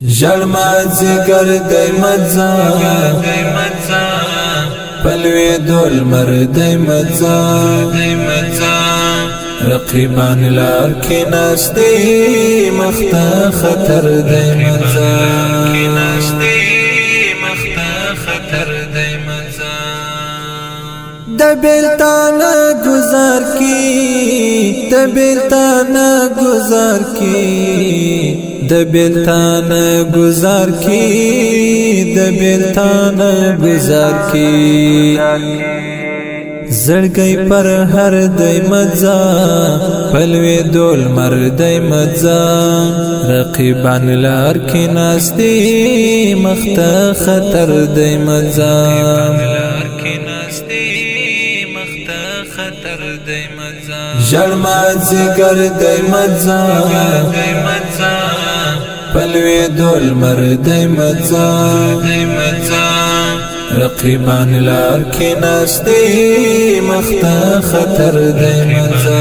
ژړما ځیګر دی مزا پلوی دول مردی مزا رقیبان لار کی ناستی مختا خطر دی مزا دبیلتانا گزار کی دبیلتانا گزار کی دبیلتانا گزار کی دبیلتانا گزار کی زړګي پر هر دای مزا پلوی دول مردای مزا رقیبان لار کې ناشتي مخته خطر دای مزا ژړما ځیګر دای مزا پلوی دول مردای مزا رقیبان لار کی ناشتی مختا خطر دی مزا